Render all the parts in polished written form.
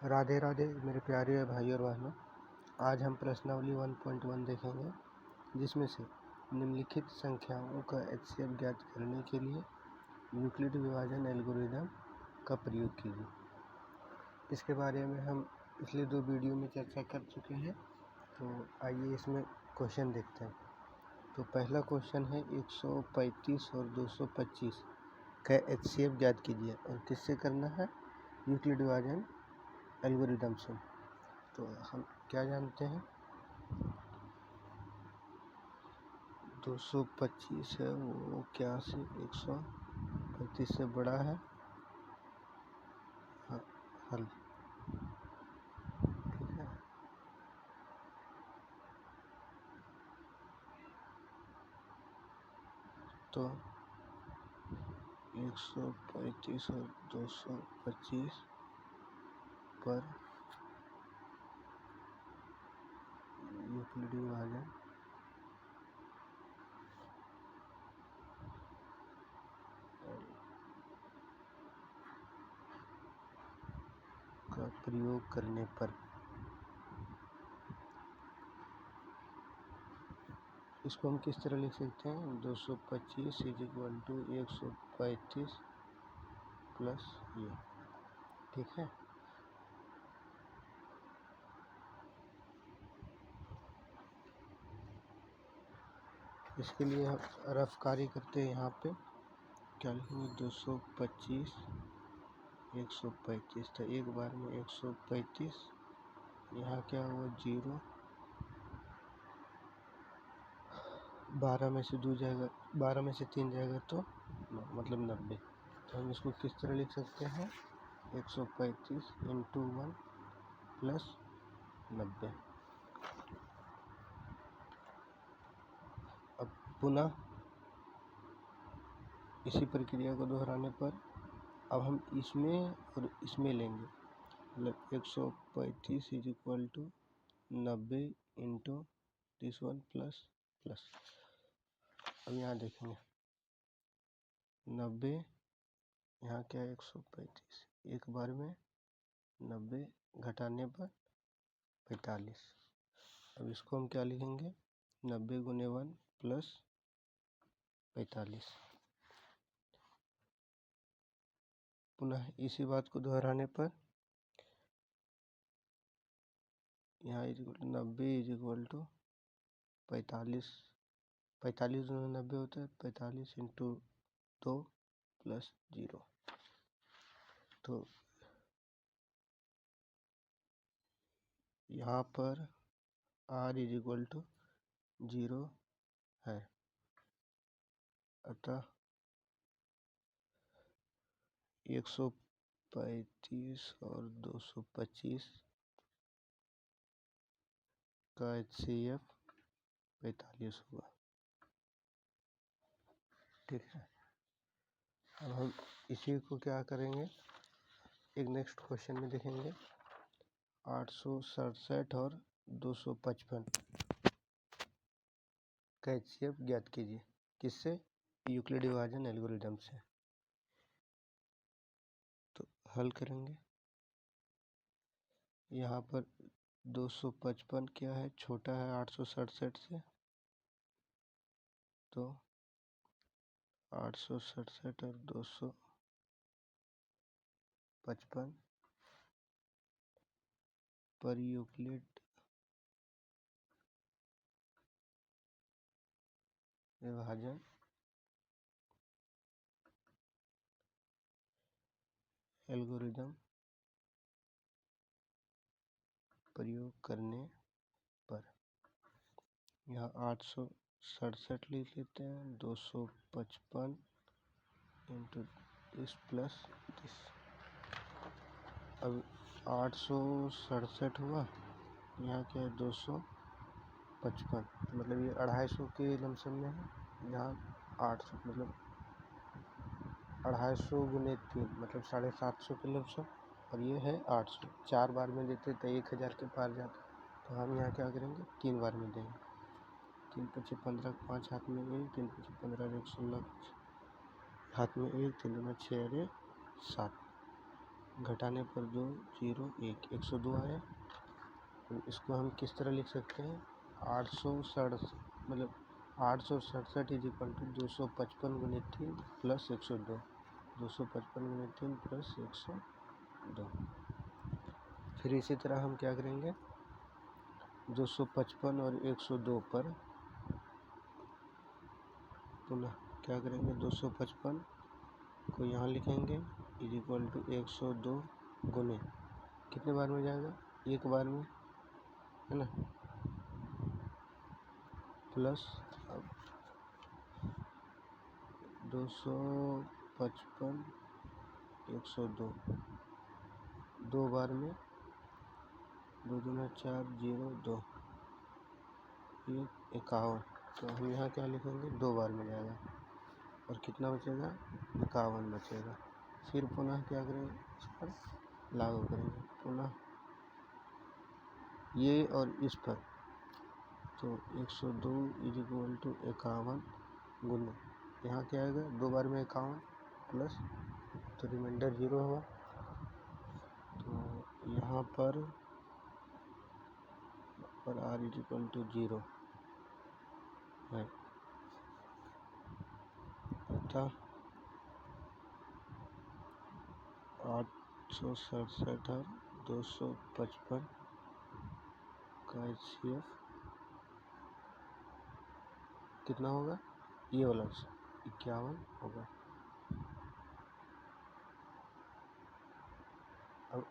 राधे राधे मेरे प्यारे भाई और बहनों। आज हम प्रश्नावली 1.1 देखेंगे, जिसमें से निम्नलिखित संख्याओं का एचसीएफ ज्ञात करने के लिए यूक्लिड विभाजन एल्गोरिदम का प्रयोग कीजिए। इसके बारे में हम पिछले 2 वीडियो में चर्चा कर चुके हैं, तो आइए इसमें क्वेश्चन देखते हैं। तो पहला क्वेश्चन है 135 और 225 का एचसीएफ ज्ञात कीजिए, और किससे करना है? यूक्लिड विभाजन एल्गोरिदम से। तो हम क्या जानते हैं, 225 है वो क्या से 135 से बड़ा है। हल ठीक है। तो 135 और 225 पर यूक्लिड विभाजन का प्रयोग करने पर इसको हम किस तरह लिख सकते हैं? 225 इज इक्वल टू 135 प्लस ये। ठीक है। इसके लिए हम रफ कार्य करते हैं। यहाँ पे क्या लिखेंगे? 225 135, तो एक बार में 135, यहाँ क्या हुआ 0, 12 में से 2 जाएगा, 12 में से 3 जाएगा तो 9, मतलब 90। तो हम इसको किस तरह लिख सकते हैं? 135 इंटू 1 प्लस 90। अब पुनः इसी प्रक्रिया को दोहराने पर अब हम इसमें और इसमें लेंगे, मतलब 135 is equal to 90 into this one plus plus. अब यहाँ देखेंगे 90, यहाँ क्या है 135, एक बार में 90 घटाने पर 45। अब इसको हम क्या लिखेंगे? 90 गुने 1 प्लस 45। पुनः इसी बात को दोहराने पर यहाँ is equal to 90 is equal to 45, 45 गुने 90 होता है 45 इंटू 2 प्लस 0। तो यहाँ पर r इज इक्वल टू 0 है, अतः 135 और 225 का एचसीएफ 45 हुआ। ठीक है। अब हम इसी को क्या करेंगे, एक नेक्स्ट क्वेश्चन में देखेंगे। 867 और 255 का एचसीएफ ज्ञात कीजिए। किससे? यूक्लिड विभाजन एल्गोरिदम से। तो हल करेंगे। यहाँ पर 255 क्या है? छोटा है 867 से, तो 867 और 255 पर यूक्लिड विभाजन एल्गोरिदम प्रयोग करने पर, यहाँ 867 लिख लेते हैं, 255 इंटू दिस प्लस दिस। अब 867 हुआ, यहाँ क्या है 255, मतलब ये 250 के लमसम में है। यहाँ 800 मतलब 250 गुने 3 मतलब 750 के लमसम, और ये है 800। 4 बार में देते तो 1000 के पार जाता, तो हम यहाँ क्या करेंगे? 3 बार में देंगे। 3 पचे 15, 5 हाथ में 1, 3 पचे 15, 1 16 हाथ में 1, 3 दूना 6 अरे 7, घटाने पर 2 0 1 102 आया। इसको हम किस तरह लिख सकते हैं, 867 मतलब 867 इज इक्वल टू 255 गुने 3 प्लस 102, 255 गुने 3 प्लस 102। फिर इसी तरह हम क्या करेंगे, 255 और 102 पर पुनः क्या करेंगे, 255 को यहाँ लिखेंगे इज इक्वल टू 102 गुने, कितने बार में जाएगा, एक बार में, है ना, प्लस अब 255 102 दो बार में, 2 दूना 4 0 2 ये 51। तो हम यहाँ क्या लिखेंगे, दो बार में जाएगा और कितना बचेगा, 51 बचेगा। फिर पुनः क्या करेंगे, इस पर लागू करेंगे पुनः ये और इस पर, तो 102 इज इक्वल टू 51 गुने, यहाँ क्या आएगा, दो बार में 51 प्लस, तो रिमाइंडर 0 हुआ। तो यहाँ पर r इज इक्वल टू 0 है, अतः 867 और 255 का HCF कितना होगा, ये वाला 51 होगा। अब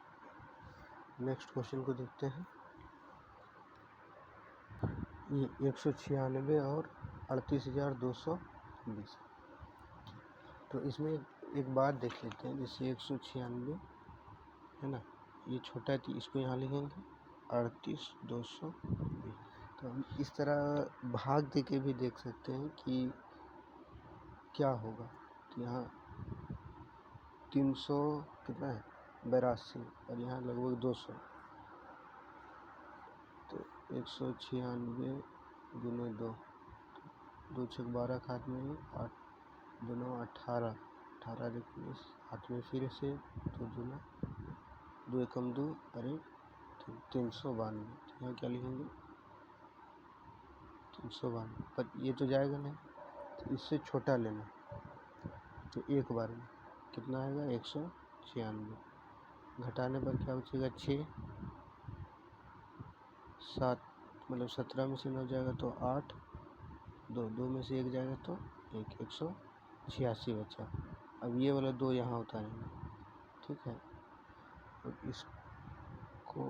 नेक्स्ट क्वेश्चन को देखते हैं। ये 196 और 38,220। तो इसमें एक बात देख लेते हैं, जैसे 196 है ना, ये छोटा है तो इसको यहाँ लिखेंगे 38,220। तो हम इस तरह भाग दे के भी देख सकते हैं कि क्या होगा। तो यहाँ 300 कितना है, 82 और यहाँ लगभग 200, तो 196 गुने 2, 2 छक 12 हाथ में 8 दोनों 18, 18 19 हाथ में फिर से 2 दूना 2 एकम 2 अरे 392। यहाँ क्या लिखेंगे, 392, पर ये तो जाएगा नहीं, तो इससे छोटा लेना, तो एक बार में कितना आएगा, 196। घटाने पर क्या बचेगा, 6 7 मतलब 17 में से 9 जाएगा तो 8, 2 में से 1 जाएगा तो 186 बचा। अब ये वाला 2 यहाँ उतारेंगे, ठीक है। अब इसको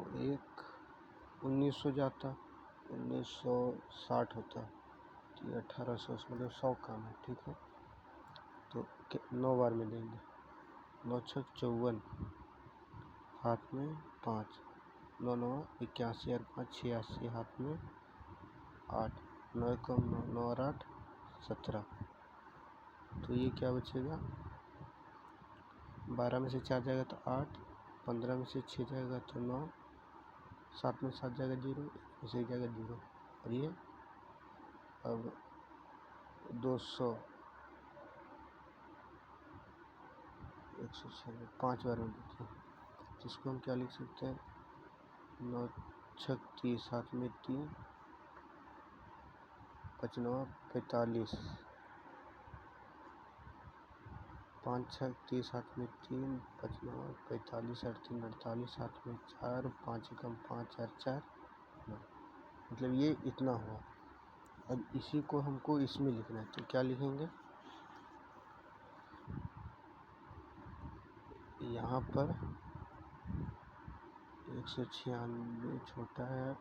1900 जाता, 1960 होता, तो 1800 मतलब 100 काम है, ठीक है। तो 9 बार में देंगे, 9 छक 54 हाथ में 5, 9 9 81 और 5 86 हाथ में 8, 9 कम 9 9 और 8 17। तो ये क्या बचेगा, 12 में से 4 जाएगा तो 8, 15 में से 6 जाएगा तो 9, 7 में 7 जाएगा 0, में से जाएगा 0, और ये अब 200 106 5 बार में देते हैं, तो इसको हम क्या लिख सकते हैं, 9 छक 30 हाथ में 3, 5 9 45, 5 छक 30 हाथ में 3, 5 9 45 और 3 48 हाथ में 4, 5 एकम 5 और 4 9, मतलब ये इतना हुआ। अब इसी को हमको इसमें लिखना है, तो क्या लिखेंगे, यहाँ पर 196 छोटा है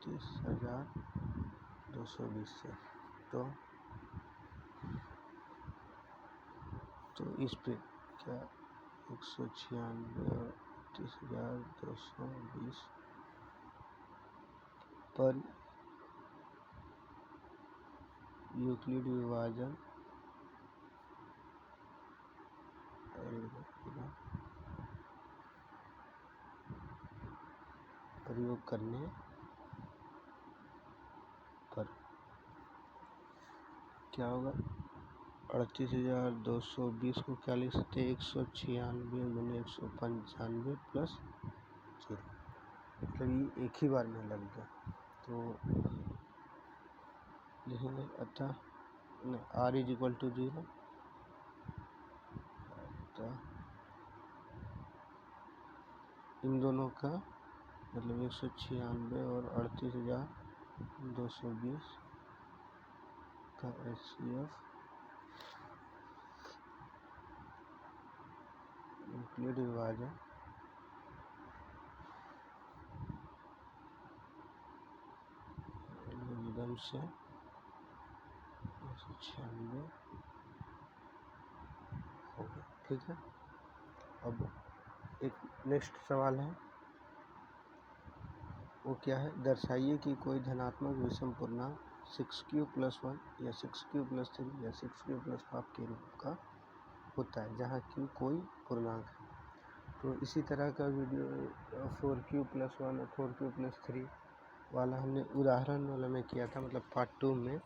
38,220 से, तो इस पे क्या 196 और 38,220 पर यूक्लिड विभाजन प्रयोग करने पर क्या होगा, 38,220 को क्या लिख सकते हैं, 196 गुने 195 प्लस 0, मतलब ये एक ही बार में लग गया। तो लिखेंगे अतः r इज इक्वल टू 0, अतः इन दोनों का मतलब 196 और 38,220 का HCF यूक्लिड विभाजन एकदम से 196 होगा। ठीक है, अब एक नेक्स्ट सवाल है, वो क्या है, दर्शाइए कि कोई धनात्मक विषम पूर्णांक 6q + 1 या 6q + 3 या 6q + 5 के रूप का होता है जहाँ q कोई पूर्णांक है। तो इसी तरह का वीडियो 4q + 1 और 4q + 3 वाला हमने उदाहरण वाला में किया था, मतलब पार्ट 2 में,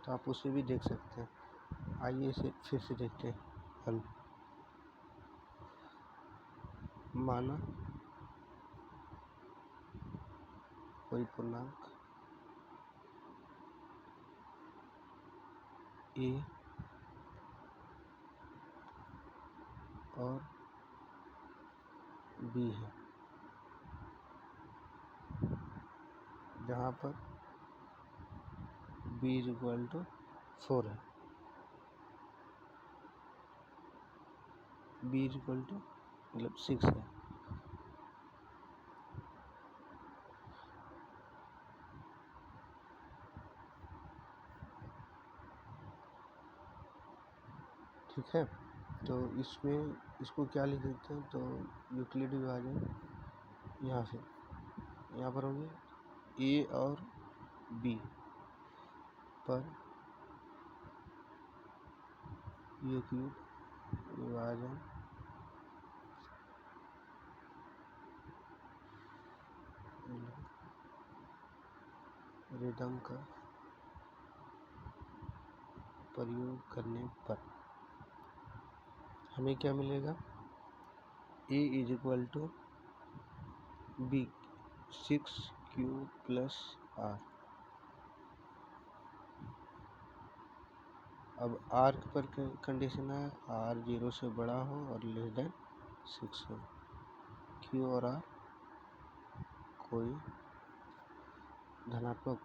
तो आप उसे भी देख सकते हैं। आइए इसे फिर से देखते हैं हल। माना कोई पूर्णांक a और b है, जहाँ पर b = 4 है, b मतलब 6 है। ठीक है, तो इसमें इसको क्या लिख देते हैं, तो यूक्लिड विभाजन यहाँ पर होंगे a और b पर यूक्लिड विभाजन रिदम का प्रयोग करने पर हमें क्या मिलेगा, a = b 6q + r। अब r पर कंडीशन है r 0 से बड़ा हो और <6 हो, q और r कोई धनात्मक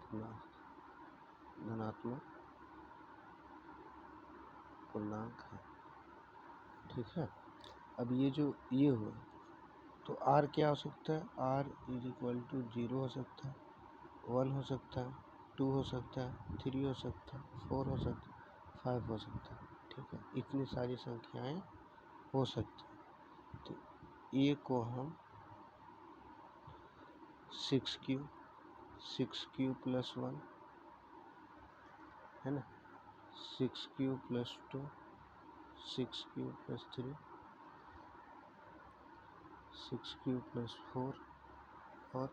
पूर्णांक है। ठीक है, अब ये जो ये हुआ, तो r क्या हो सकता है, r = 0 हो सकता है, 1 हो सकता है, 2 हो सकता है, 3 हो सकता है, 4 हो सकता है, 5 हो सकता है। ठीक है, इतनी सारी संख्याएं हो सकती हैं। तो a को हम 6q + 1 है ना, 6q + 2, 6q + 3, 6q + 4 और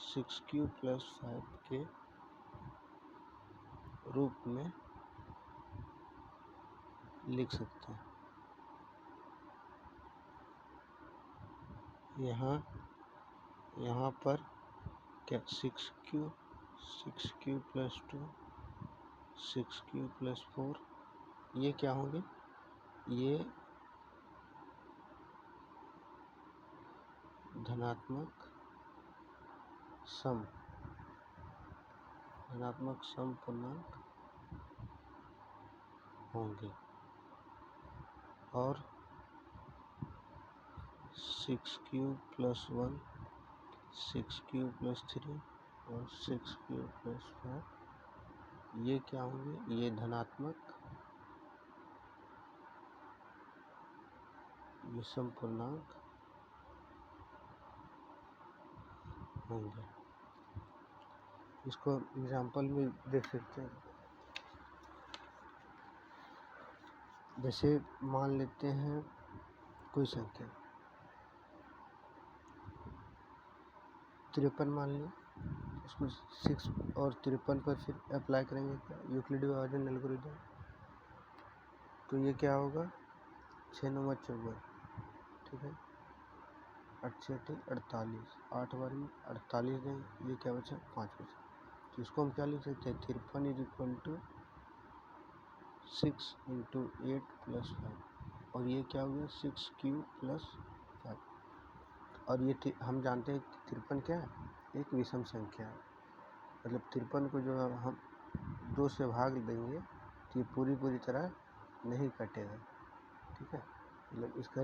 6q + 5 के रूप में लिख सकते हैं। यहाँ पर क्या 6q + 2, 6q + 4 ये क्या होंगे, ये धनात्मक सम पूर्णांक होंगे, और 6q + 1, 6q + 3 और 6q + 5 ये क्या होंगे, ये धनात्मक विषम पूर्णांक होंगे। इसको एग्जाम्पल में देख सकते हैं, जैसे मान लेते हैं कोई संख्या 53 मान लिया, इसको 6 और 53 पर फिर अप्लाई करेंगे यूक्लिड विभाजन एल्गोरिथम। तो ये क्या होगा, 6 9 54, ठीक है, 8 6 48, 8 बार में 48 देंगे, ये क्या बचा 5 बचा। तो इसको हम क्या लिख सकते हैं, 53 is equal to 6 into 8 plus 5, और ये क्या हो गया 6 क्यू प्लस 5। और ये हम जानते हैं कि 53 क्या है, एक विषम संख्या है, मतलब 53 को जो हम 2 से भाग देंगे तो ये पूरी तरह नहीं कटेगा, ठीक है, मतलब इसका